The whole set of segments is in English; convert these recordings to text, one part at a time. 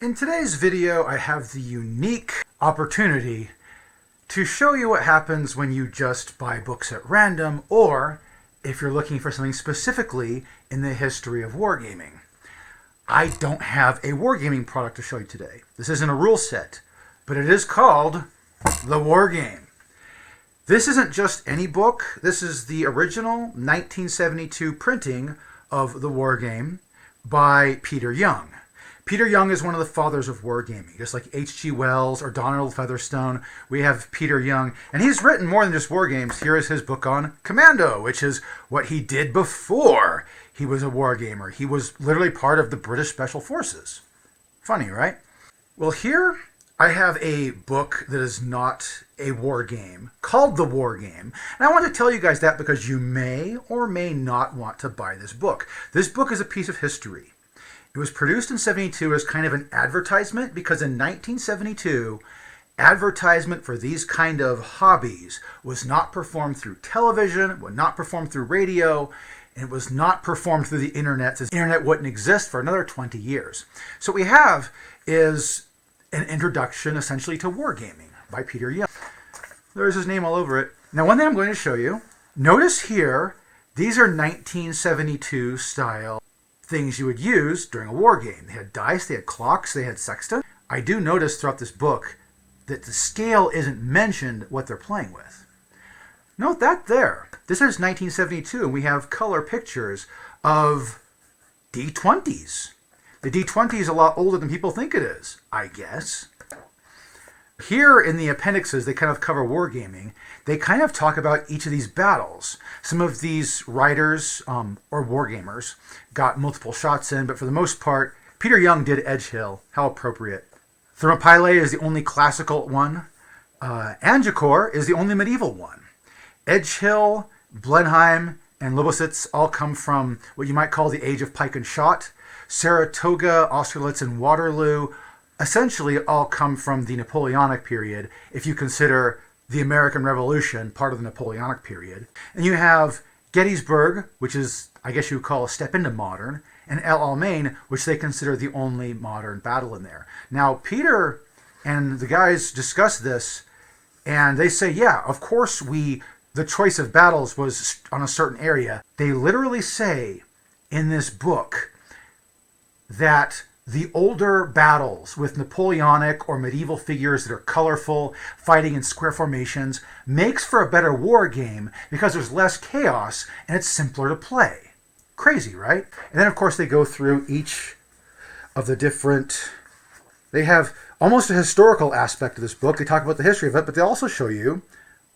In today's video, I have the unique opportunity to show you what happens when you just buy books at random, or if you're looking for something specifically in the history of wargaming. I don't have a wargaming product to show you today. This isn't a rule set, but it is called the Wargame. This isn't just any book. This is the original 1972 printing of the Wargame by Peter Young. Peter Young is one of the fathers of wargaming. Just like H.G. Wells or Donald Featherstone, we have Peter Young. And he's written more than just wargames. Here is his book on Commando, which is what he did before he was a wargamer. He was literally part of the British Special Forces. Funny, right? Well, here I have a book that is not a war game, called The Wargame. And I want to tell you guys that because you may or may not want to buy this book. This book is a piece of history. It was produced in 72 as kind of an advertisement because in 1972, advertisement for these kind of hobbies was not performed through television, was not performed through radio, and it was not performed through the internet, as the internet wouldn't exist for another 20 years. So what we have is an introduction essentially to wargaming by Peter Young. There's his name all over it. Now, one thing I'm going to show you, notice here, these are 1972 style things you would use during a war game. They had dice, they had clocks, they had sextant. I do notice throughout this book that the scale isn't mentioned what they're playing with. Note that there. This is 1972 and we have color pictures of D20s. The D20 is a lot older than people think it is, I guess. Here in the appendixes, they kind of cover wargaming. They kind of talk about each of these battles. Some of these writers or wargamers got multiple shots in, but for the most part, Peter Young did Edge Hill. How appropriate. Thermopylae is the only classical one. Agincourt is the only medieval one. Edge Hill, Blenheim, and Lobositz all come from what you might call the age of pike and shot. Saratoga, Austerlitz, and Waterloo essentially all come from the Napoleonic period, if you consider the American Revolution part of the Napoleonic period. And you have Gettysburg, which is, I guess you would call a step into modern, and El Alamein, which they consider the only modern battle in there. Now, Peter and the guys discuss this, and they say, yeah, of course the choice of battles was on a certain area. They literally say in this book that the older battles with Napoleonic or medieval figures that are colorful, fighting in square formations, makes for a better war game because there's less chaos and it's simpler to play. Crazy, right? And then, of course, they go through each of the different... They have almost a historical aspect of this book. They talk about the history of it, but they also show you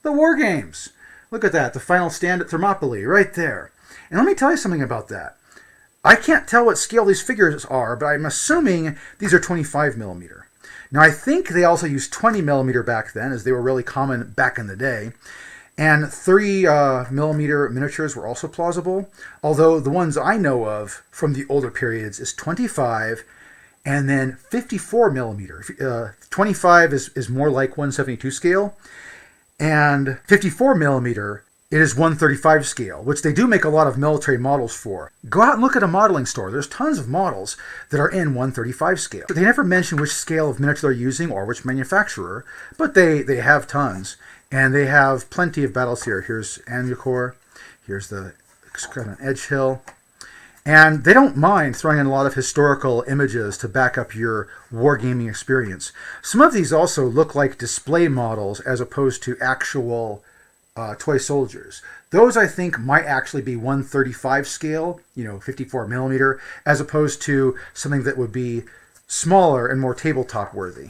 the war games. Look at that, the final stand at Thermopylae, right there. And let me tell you something about that. I can't tell what scale these figures are, but I'm assuming these are 25 millimeter. Now, I think they also used 20 millimeter back then, as they were really common back in the day. And 30 millimeter miniatures were also plausible, although the ones I know of from the older periods is 25 and then 54 millimeter. 25 is more like 172 scale, and 54 millimeter it is 135 scale, which they do make a lot of military models for. Go out and look at a modeling store. There's tons of models that are in 135 scale. They never mention which scale of miniature they're using or which manufacturer, but they have tons. And they have plenty of battles here. Here's Agincourt. Here's the kind of Edge Hill. And they don't mind throwing in a lot of historical images to back up your wargaming experience. Some of these also look like display models as opposed to actual toy soldiers. Those, I think, might actually be 135 scale, 54 millimeter, as opposed to something that would be smaller and more tabletop worthy.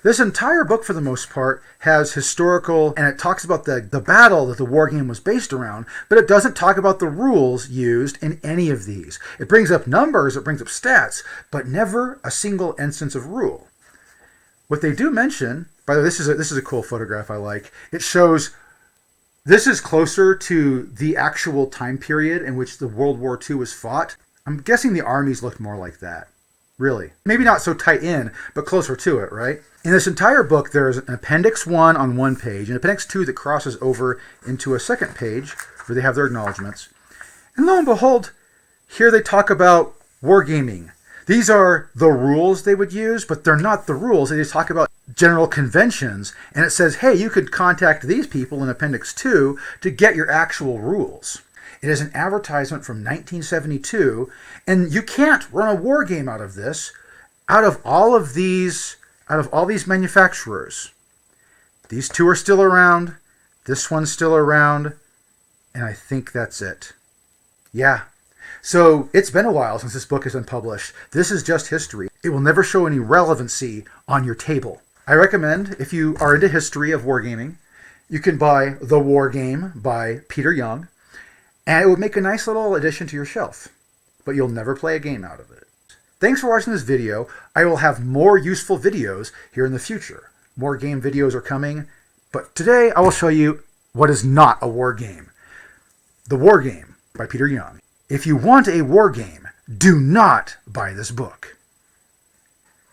This entire book, for the most part, has historical, and it talks about the battle that the war game was based around, but it doesn't talk about the rules used in any of these. It brings up numbers, it brings up stats, but never a single instance of rule. What they do mention, by the way, this is a cool photograph I like. It shows... This is closer to the actual time period in which the World War II was fought. I'm guessing the armies looked more like that. Really. Maybe not so tight in, but closer to it, right? In this entire book, there's an Appendix 1 on one page, and Appendix 2 that crosses over into a second page where they have their acknowledgments. And lo and behold, here they talk about wargaming. These are the rules they would use, but they're not the rules. They just talk about general conventions, and it says, hey, you could contact these people in Appendix 2 to get your actual rules. It is an advertisement from 1972, and you can't run a war game out of this. Out of all these manufacturers, these two are still around, this one's still around, and I think that's it. Yeah. So it's been a while since this book has been published. This is just history. It will never show any relevancy on your table. I recommend, if you are into history of wargaming, you can buy The War Game by Peter Young, and it would make a nice little addition to your shelf. But you'll never play a game out of it. Thanks for watching this video. I will have more useful videos here in the future. More game videos are coming, but today I will show you what is not a war game. The War Game by Peter Young. If you want a war game, do not buy this book.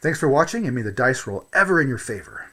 Thanks for watching, and may the dice roll ever in your favor.